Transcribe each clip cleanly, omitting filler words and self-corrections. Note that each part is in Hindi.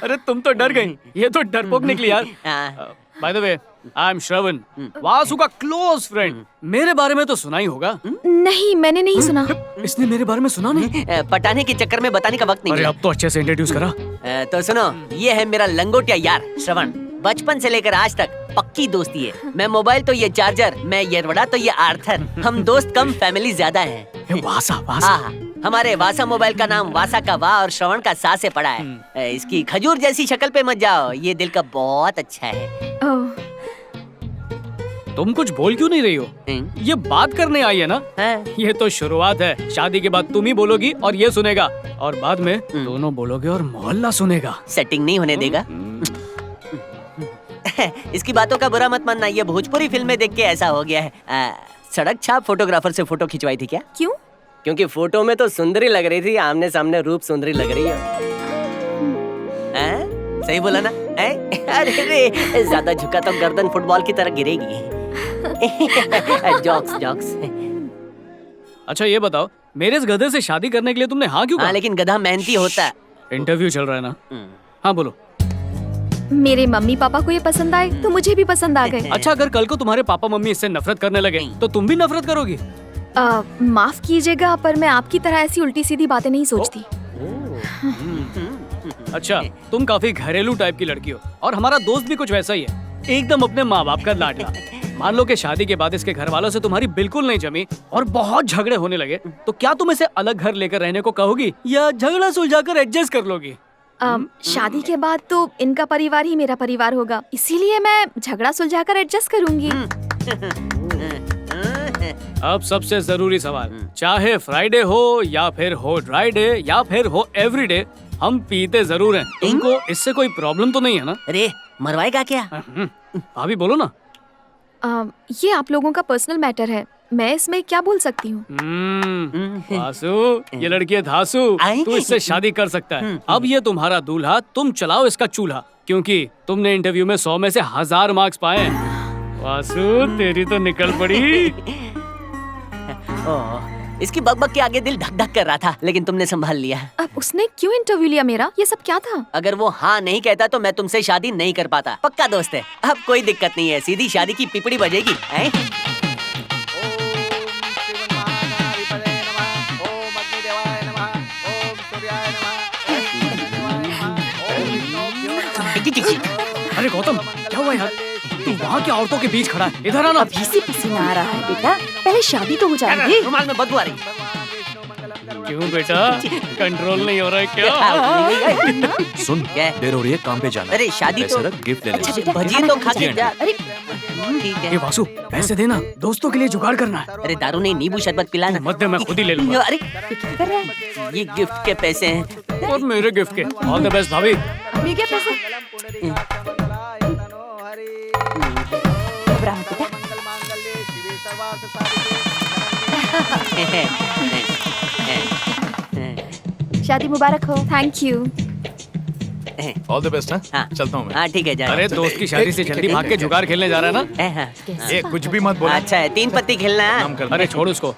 अरे तुम तो डर गई, ये तो डरपोक निकली यार। By the way, I am Shravan, Vasu का क्लोज फ्रेंड। मेरे बारे में तो सुना ही होगा। नहीं, मैंने नहीं सुना। इसने मेरे बारे में सुना नहीं? पटाने के चक्कर में बताने का वक्त नहीं अरे मिला। अब तो अच्छे से इंट्रोड्यूस करा। तो सुनो, ये है मेरा लंगोटिया यार श्रवण। बचपन से लेकर आज तक पक्की दोस्ती है। मैं मोबाइल तो ये चार्जर, मैं ये रबड़ा तो ये आर्थर। हम दोस्त कम, फैमिली ज्यादा है। वासा वासा। हाँ, हमारे वासा मोबाइल का नाम वासा का वाह और श्रवण का सा से पड़ा है। इसकी खजूर जैसी शक्ल पे मत जाओ, ये दिल का बहुत अच्छा है। तुम कुछ बोल क्यों नहीं रही हो? ये बात करने आई है ना? ये तो शुरुआत है। शादी के बाद तुम ही बोलोगी और ये सुनेगा, और बाद में दोनों बोलोगे और मोहल्ला सुनेगा। सेटिंग नहीं होने देगा। इसकी बातों का बुरा मत मानना, ये भोजपुरी फिल्म में देख के ऐसा हो गया है। सड़क छाप फोटोग्राफर से फोटो खिंचवाई थी क्या? क्यों? क्योंकि फोटो में तो सुंदरी लग रही थी, आमने सामने रूप सुंदरी लग रही है। सही बोला ना? अरे ज्यादा झुका तो गर्दन फुटबॉल की तरह गिरेगी। Jokes jokes. अच्छा ये बताओ, मेरे इस गधे से शादी करने के लिए तुमने हाँ क्यों कहा? लेकिन गधा मेहनती होता है। इंटरव्यू चल रहा है ना? हाँ बोलो। मेरे मम्मी पापा को ये पसंद आए तो मुझे भी पसंद आ गए। अच्छा, अगर कल को तुम्हारे पापा मम्मी इससे नफरत करने लगे तो तुम भी नफरत करोगी? माफ कीजिएगा, पर मैं आपकी तरह ऐसी उल्टी सीधी बातें नहीं सोचती। अच्छा, तुम काफी घरेलू टाइप की लड़की हो, और हमारा दोस्त भी कुछ वैसा ही है, एकदम अपने माँ बाप का लाडला। मान लो कि शादी के बाद इसके घर वालों से तुम्हारी बिल्कुल नहीं जमी और बहुत झगड़े होने लगे, तो क्या तुम इसे अलग घर लेकर रहने को कहोगी या झगड़ा सुलझाकर एडजस्ट कर लोगी? शादी के बाद तो इनका परिवार ही मेरा परिवार होगा, इसीलिए मैं झगड़ा सुलझाकर एडजस्ट करूंगी। अब सबसे जरूरी सवाल, चाहे फ्राइडे हो या फिर हो ड्राई डे या फिर हो एवरीडे, हम पीते जरूर हैं। तुमको इससे कोई प्रॉब्लम तो नहीं है ना? अरे मरवाएगा क्या? भाभी बोलो ना। ये आप लोगों का पर्सनल मैटर है, मैं इसमें क्या बोल सकती हूँ? वासु, ये लड़की है धासु, तू इससे शादी कर सकता है। अब ये तुम्हारा दूल्हा, तुम चलाओ इसका चूल्हा, क्योंकि तुमने इंटरव्यू में 100 में से 1000 मार्क्स पाए हैं। वासु, तेरी तो निकल पड़ी। इसकी बकबक के आगे दिल धक धक कर रहा था, लेकिन तुमने संभाल लिया। अब उसने क्यों इंटरव्यू लिया मेरा? ये सब क्या था? अगर वो हाँ नहीं कहता तो मैं तुमसे शादी नहीं कर पाता। पक्का दोस्त है, अब कोई दिक्कत नहीं है, सीधी शादी की पिपड़ी बजेगी। अरे गौतम, क्या हुआ यार? तू वहाँ की औरतों के बीच खड़ा है, इधर आना। अभी से पसीना आ रहा है बेटा, पहले शादी तो हो जाएगी। रुमाल में बदबू आ रही। क्यों बेटा, कंट्रोल नहीं हो रहा है क्या? सुन, देर हो रही है, काम पे जाना। अरे शादी तो गिफ्ट ले ले। भजिए तो खा के जा। अरे ठीक है। ये वासु, पैसे देना, दोस्तों के लिए जुगाड़ करना है। अरे दारू नहीं, नींबू शरबत पिलाना। मत दे, मैं खुद ही ले लूंगा। अरे क्या कर रहा है? ये गिफ्ट के पैसे हैं। और मेरे गिफ्ट के। ऑल द बेस्ट भाभी। ये क्या पैसे? शादी मुबारक हो। Thank you. All the best. हाँ, चलता हूँ मैं। हाँ ठीक है, जा। अरे दोस्त की शादी से जल्दी भाग के जुगाड़ खेलने जा रहा है ना? ये कुछ भी मत बोलो। अच्छा है, 3 पत्ती खेलना है। अरे छोड़ उसको।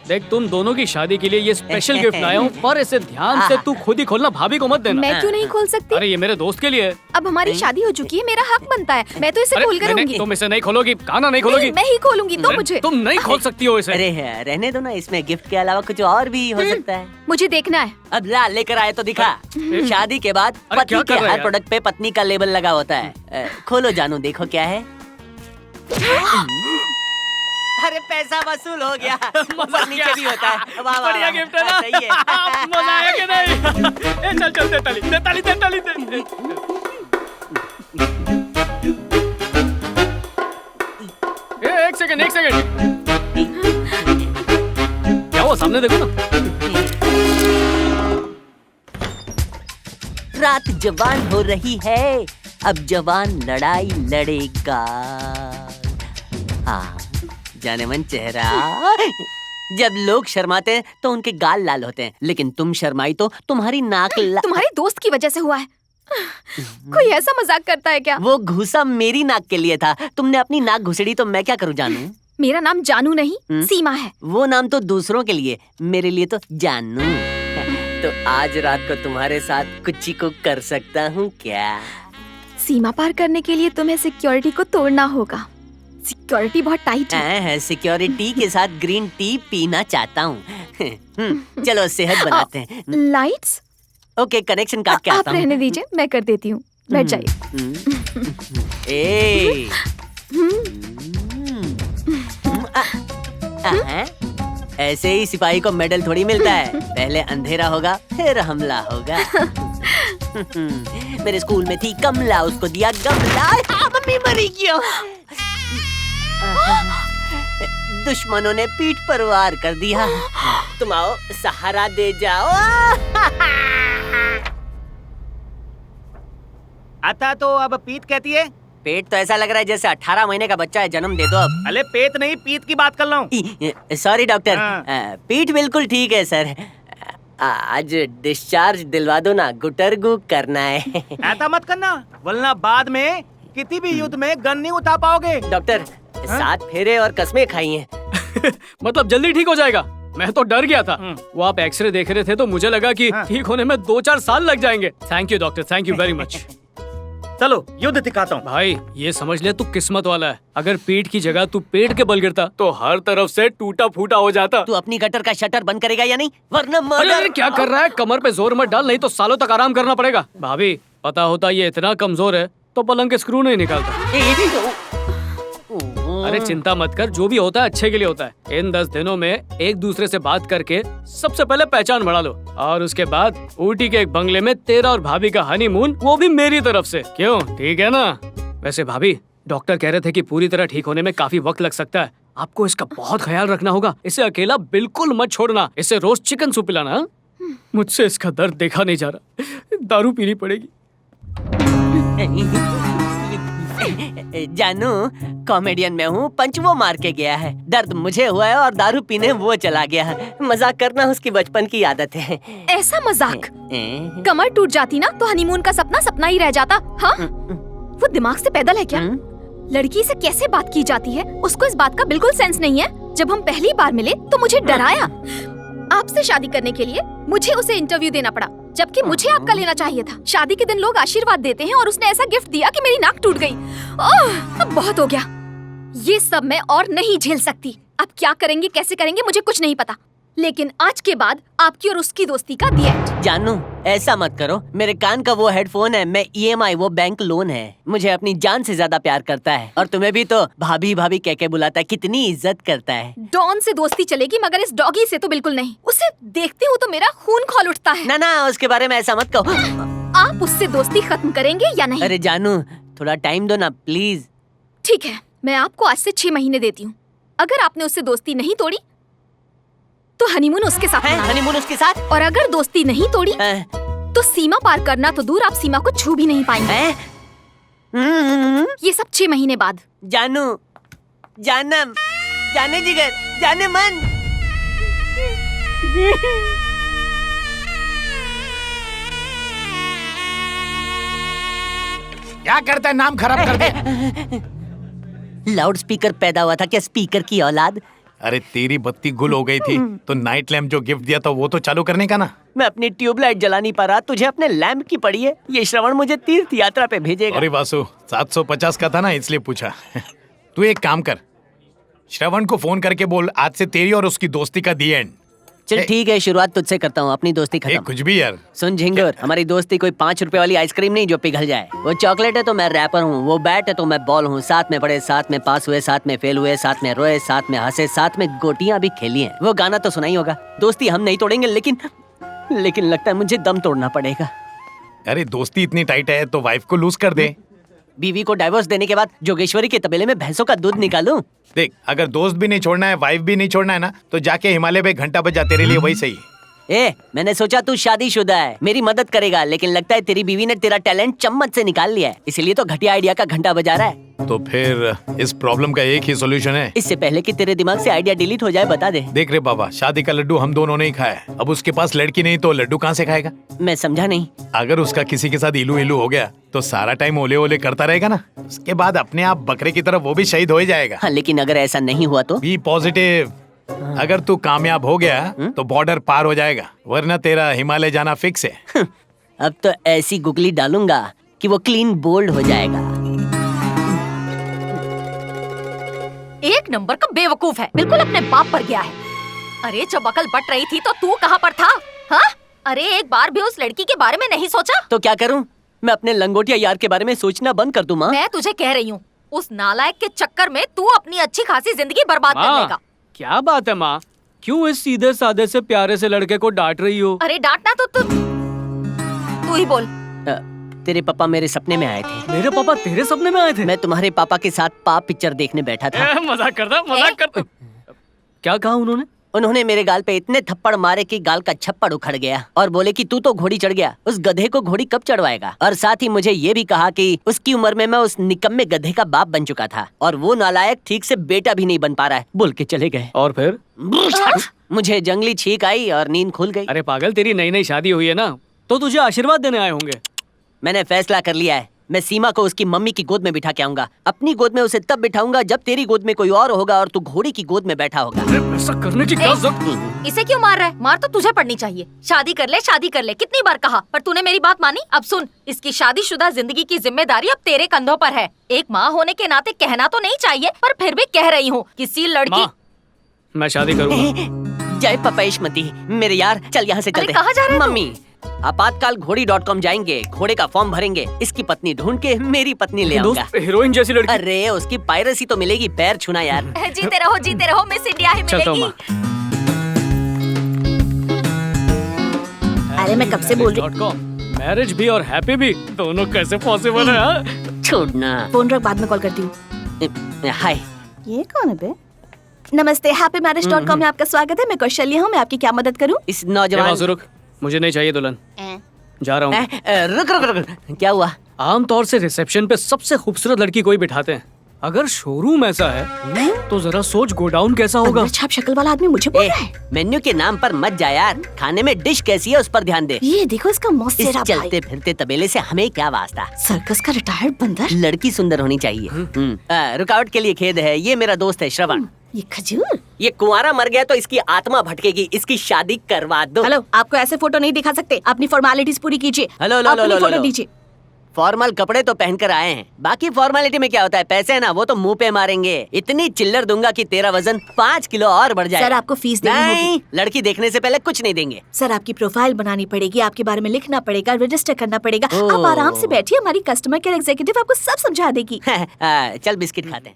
देख, तुम दोनों की शादी के लिए ये स्पेशल गिफ्ट लाया हूँ, और इसे ध्यान से तू खुद ही खोलना, भाभी को मत देना। मैं क्यों नहीं खोल सकती? अरे ये मेरे दोस्त के लिए है। अब हमारी शादी हो चुकी है, मेरा हक बनता है, मैं तो इसे खोल कर रहूंगी। तुम इसे नहीं खोलोगी, खाना नहीं खोलोगी। मैं ही खोलूंगी, तो मुझे। तुम नहीं खोल सकती हो इसे। अरे रहने दो ना, इसमें गिफ्ट के अलावा कुछ और भी हो सकता है। मुझे देखना है। अब ला, लेकर आए तो दिखा। शादी के बाद अरे पति क्या के कर रहे हर हैं प्रोडक्ट पे पत्नी का लेबल लगा होता है। खोलो जानू, देखो क्या है। अरे पैसा वसूल हो गया। ऊपर नीचे भी होता है। वाह वाह, बढ़िया गिफ्ट है ना? सही है। मजा आया कि नहीं? चल चल, दे ताली, दे ताली, दे ताली, दे। एक सेकंड, एक सेकंड। क्या हुआ, सामने देखो ना। रात जवान हो रही है, अब जवान लड़ाई लड़ेगा। हाँ, जाने मन चेहरा। जब लोग शर्माते हैं तो उनके गाल लाल होते हैं, लेकिन तुम शर्माई तो तुम्हारी नाक तुम्हारे दोस्त की वजह से हुआ है। कोई ऐसा मजाक करता है क्या? वो घूसा मेरी नाक के लिए था, तुमने अपनी नाक घुसड़ी तो मैं क्या करूं जानू? मेरा नाम जानू नहीं, सीमा है। वो नाम तो दूसरों के लिए, मेरे लिए तो जानू। तो आज रात को तुम्हारे साथ कुछ को कर सकता हूँ क्या? सीमा पार करने के लिए तुम्हें सिक्योरिटी को तोड़ना होगा। सिक्योरिटी बहुत टाइट है। सिक्योरिटी के साथ ग्रीन टी पीना चाहता हूँ। चलो सेहत बनाते हैं। लाइट्स ओके, कनेक्शन काट के आप आता हूँ। रहने दीजिए, मैं कर देती हूँ। बैठ जाइए। ए ऐसे ही सिपाही को मेडल थोड़ी मिलता है। पहले अंधेरा होगा फिर हमला होगा। मेरे स्कूल में थी कमला, उसको दिया गमला। मम्मी मरी क्यों? दुश्मनों ने पीठ पर वार कर दिया। तुम आओ सहारा दे जाओ। आता तो अब पीत कहती है। पेट तो ऐसा लग रहा है जैसे 18 महीने का बच्चा है, जन्म दे दो अब। अरे पेट नहीं, पीत की बात कर रहा हूँ। सॉरी डॉक्टर, हाँ। पीठ बिल्कुल ठीक है सर। आज डिस्चार्ज दिलवा दो ना, गुटरगु करना है। ऐसा मत करना, वरना बाद में किसी भी युद्ध में गन नहीं उठा पाओगे। डॉक्टर 7 फेरे और कसमें खाई हैं। मतलब जल्दी ठीक हो जाएगा? मैं तो डर गया था। वो आप एक्सरे देख रहे थे तो मुझे लगा कि ठीक होने में 2-4 साल लग जाएंगे। Thank you doctor, thank you very much. चलो युद्ध दिखाता हूँ। भाई ये समझ ले तू किस्मत वाला है। अगर पीठ की जगह तू पेट के बल गिरता तो हर तरफ से टूटा फूटा हो जाता। तू अपनी गटर का शटर बंद करेगा या नहीं, वरना अरे मर्डर। क्या कर रहा है? कमर पे जोर मत डाल, नहीं तो सालों तक आराम करना पड़ेगा। भाभी पता होता ये इतना कमजोर है तो पलंग के स्क्रू नहीं निकालता। अरे चिंता मत कर, जो भी होता है अच्छे के लिए होता है। इन 10 दिनों में एक दूसरे से बात करके सबसे पहले पहचान बढ़ा लो, और उसके बाद ऊटी के एक बंगले में तेरा और भाभी का हनीमून, वो भी मेरी तरफ से। क्यों, ठीक है ना? वैसे भाभी, डॉक्टर कह रहे थे कि पूरी तरह ठीक होने में काफी वक्त लग सकता है। आपको इसका बहुत ख्याल रखना होगा। इसे अकेला बिल्कुल मत छोड़ना। इसे रोज चिकन सूप पिलाना। हाँ? मुझसे इसका दर्द देखा नहीं जा रहा। दारू पीनी पड़ेगी। जानू, कॉमेडियन में हूँ, पंच वो मार के गया है। दर्द मुझे हुआ है और दारू पीने वो चला गया है। मजाक करना उसकी बचपन की आदत है। ऐसा मजाक? कमर टूट जाती ना तो हनीमून का सपना सपना ही रह जाता। हाँ? वो दिमाग से पैदल है क्या? लड़की से कैसे बात की जाती है, उसको इस बात का बिल्कुल सेंस नहीं है। जब हम पहली बार मिले तो मुझे डराया। आपसे शादी करने के लिए मुझे उसे इंटरव्यू देना पड़ा, जबकि मुझे आपका लेना चाहिए था। शादी के दिन लोग आशीर्वाद देते हैं और उसने ऐसा गिफ्ट दिया कि मेरी नाक टूट गई। ओह, अब बहुत हो गया। ये सब मैं और नहीं झेल सकती। अब क्या करेंगे, कैसे करेंगे, मुझे कुछ नहीं पता। लेकिन आज के बाद आपकी और उसकी दोस्ती का दी एंड। जानू, ऐसा मत करो। मेरे कान का वो हेडफोन है, मैं EMI, वो बैंक लोन है। मुझे अपनी जान से ज्यादा प्यार करता है, और तुम्हें भी तो भाभी भाभी कह के बुलाता है। कितनी इज्जत करता है। डॉन से दोस्ती चलेगी, मगर इस डॉगी से तो बिल्कुल नहीं। उसे देखती हूँ तो मेरा खून खौल उठता है। ना ना, उसके बारे में ऐसा मत कहो। आप उससे दोस्ती खत्म करेंगे या नहीं? अरे जानू, थोड़ा टाइम दो ना प्लीज। ठीक है, मैं आपको आज से 6 महीने देती हूँ। अगर आपने उससे दोस्ती नहीं तोड़ी तो हनीमून उसके साथ मनाना। हनीमून उसके साथ? और अगर दोस्ती नहीं तोड़ी तो सीमा पार करना तो दूर, आप सीमा को छू भी नहीं पाएंगे। ये सब 6 महीने बाद। जानू, जानम, जाने जिगर, जाने मन। क्या करता है, नाम खराब कर दे। लाउड स्पीकर पैदा हुआ था क्या, स्पीकर की औलाद? अरे तेरी बत्ती गुल हो गई थी तो नाइट लैम्प जो गिफ्ट दिया था वो तो चालू करने का ना। मैं अपनी ट्यूबलाइट जला नहीं पा रहा, तुझे अपने लैंप की पड़ी है। ये श्रवण मुझे तीर्थ यात्रा पे भेजेगा। अरे वासु, 750 का था ना, इसलिए पूछा। तू एक काम कर, श्रवण को फोन करके बोल आज से तेरी और उसकी दोस्ती का दी एंड। चल ठीक है, शुरुआत तुझसे करता हूँ, अपनी दोस्ती खत्म। कुछ भी यार। सुन झिंगुर, हमारी दोस्ती कोई 5 रुपए वाली आइसक्रीम नहीं जो पिघल जाए। वो चॉकलेट है तो मैं रैपर हूँ, वो बैट है तो मैं बॉल हूँ। साथ में पढ़े, साथ में पास हुए, साथ में फेल हुए, साथ में रोए, साथ में हंसे, साथ में गोटियां भी खेली हैं। वो गाना तो सुना ही होगा। दोस्ती हम नहीं तोड़ेंगे, लेकिन लगता है मुझे दम तोड़ना पड़ेगा। अरे दोस्ती इतनी टाइट है तो वाइफ को लूज कर दे। बीवी को डाइवोर्स देने के बाद जोगेश्वरी के तबेले में भैंसों का दूध निकालूं। देख, अगर दोस्त भी नहीं छोड़ना है, वाइफ भी नहीं छोड़ना है ना, तो जाके हिमालय पे घंटा बजा, तेरे लिए वही सही है। मैंने सोचा तू शादीशुदा है, मेरी मदद करेगा, लेकिन लगता है तेरी बीवी ने तेरा टैलेंट चम्मच से निकाल लिया है, इसीलिए तो घटिया आइडिया का घंटा बजा रहा है। तो फिर इस प्रॉब्लम का एक ही सॉल्यूशन है। इससे पहले कि तेरे दिमाग से आइडिया डिलीट हो जाए, बता दे। देख रे बाबा, शादी का लड्डू हम दोनों ने ही खाया है। अब उसके पास लड़की नहीं तो लड्डू कहाँ से खाएगा? मैं समझा नहीं। अगर उसका किसी के साथ इलू इलू हो गया तो सारा टाइम ओले ओले करता रहेगा ना, उसके बाद अपने आप बकरे की तरफ वो भी शहीद हो ही जाएगा। हाँ, लेकिन अगर ऐसा नहीं हुआ तो? Be positive. अगर तू कामयाब हो गया तो बॉर्डर पार हो जाएगा, वरना तेरा हिमालय जाना फिक्स है। अब तो ऐसी गुगली डालूंगा कि वो क्लीन बोल्ड हो जाएगा। एक नंबर का बेवकूफ है, बिल्कुल अपने बाप पर गया है। अरे जब अकल बट रही थी तो तू कहाँ पर था? हाँ? अरे एक बार भी उस लड़की के बारे में नहीं सोचा? तो क्या करूं? मैं अपने लंगोटिया यार के बारे में सोचना बंद कर दूं माँ? मैं तुझे कह रही हूँ, उस नालायक के चक्कर में तू अपनी अच्छी खासी जिंदगी बर्बाद कर लेगा। माँ, क्या बात है माँ? क्यों इस सीधे साधे से प्यारे से लड़के को डांट रही हो? अरे डांटना तो तू ही बोल। तेरे पापा मेरे सपने में आए थे। मेरे पापा तेरे सपने में आए थे? मैं तुम्हारे पापा के साथ पाप पिक्चर देखने बैठा था। मजाक करता। क्या कहा उन्होंने? उन्होंने मेरे गाल पे इतने थप्पड़ मारे कि गाल का छप्पड़ उखड़ गया और बोले कि तू तो घोड़ी चढ़ गया, उस गधे को घोड़ी कब चढ़वाएगा। और साथ ही मुझे ये भी कहा कि उसकी उम्र में मैं उस निकम्मे गधे का बाप बन चुका था और वो नालायक ठीक से बेटा भी नहीं बन पा रहा है, बोल के चले गए। और फिर? मुझे जंगली छींक आई और नींद खुल गई। अरे पागल, तेरी नई नई शादी हुई है ना, तो तुझे आशीर्वाद देने आए होंगे। मैंने फैसला कर लिया है, मैं सीमा को उसकी मम्मी की गोद में बिठा के आऊंगा। अपनी गोद में उसे तब बिठाऊंगा जब तेरी गोद में कोई और होगा और तू घोड़ी की गोद में बैठा होगा। ऐसा करने की क्या जरूरत? इसे क्यों मार रहा है? मार तो तुझे पड़नी चाहिए। शादी कर ले, कितनी बार कहा, पर तूने मेरी बात मानी। अब सुन, इसकी शादीशुदा जिंदगी की जिम्मेदारी अब तेरे कंधों पर है। एक माँ होने के नाते कहना तो नहीं चाहिए, पर फिर भी कह रही हूँ, किसी लड़की। माँ, मैं शादी करूंगा। जय पपेशमती मेरे यार, चल यहाँ से चलते। कहाँ जा रहे हो? मम्मी, आपातकाल घोड़ी.com जाएंगे, घोड़े का फॉर्म भरेंगे, इसकी पत्नी ढूंढ के मेरी पत्नी ले आऊंगा। दोस्त, हीरोइन जैसी लड़की। अरे उसकी पायरेसी तो मिलेगी, पैर छूना यार। जीते रहो, मिस इंडिया ही चलता हूँ मिलेगी। माँ। अरे मैं कब से बोल रही। मैरिज भी और हैप्पी भी, दोनों कैसे पॉसिबल है? हाँ? छोड़ना। फोन रख, बाद में कॉल करती हूँ। हाय, ये कौन है बे? नमस्ते, हैप्पी मैरिज.com में आपका स्वागत है। मैं कौशल्या हूँ, मैं आपकी क्या मदद करूँ? इस ए, नौजवान। वासु रुक, मुझे नहीं चाहिए दुल्हन, जा रहा हूँ। रुक रुक रुक रुक, क्या हुआ? आमतौर से रिसेप्शन पे सबसे खूबसूरत लड़की कोई बिठाते हैं, अगर शोरूम ऐसा है तो जरा सोच गोडाउन कैसा होगा। छाप शक्ल वाला आदमी मुझे बोल रहा है। मेन्यू के नाम पर मत जा यार, खाने में डिश कैसी है उस पर ध्यान दे। ये देखो इसका इस मौसेरा चलते फिरते तबेले से हमें क्या वास्ता? सर्कस का रिटायर्ड बंदर। लड़की सुंदर होनी चाहिए। रुकावट के लिए खेद है, ये मेरा दोस्त है श्रवण। ये खजूर। ये कुंवारा मर गया तो इसकी आत्मा भटकेगी, इसकी शादी करवा दो। हेलो, आपको ऐसे फोटो नहीं दिखा सकते, अपनी फॉर्मेलिटीज पूरी कीजिए। हेलो, लो, अपनी लो, लो, फोटो लो। दीजिए। फॉर्मल कपड़े तो पहनकर आए हैं, बाकी फॉर्मेलिटी में क्या होता है? पैसे है ना, वो तो मुंह पे मारेंगे। इतनी चिल्लर दूंगा कि तेरा वजन 5 किलो और बढ़ जाएगा। सर, आपको फीस देनी नहीं, होगी। लड़की देखने से पहले कुछ नहीं देंगे। सर, आपकी प्रोफाइल बनानी पड़ेगी, आपके बारे में लिखना पड़ेगा, रजिस्टर करना पड़ेगा। ओह। आप आराम से बैठिए, हमारी कस्टमर केयर एग्जीक्यूटिव आपको सब समझा देगी। चल बिस्किट खाते हैं।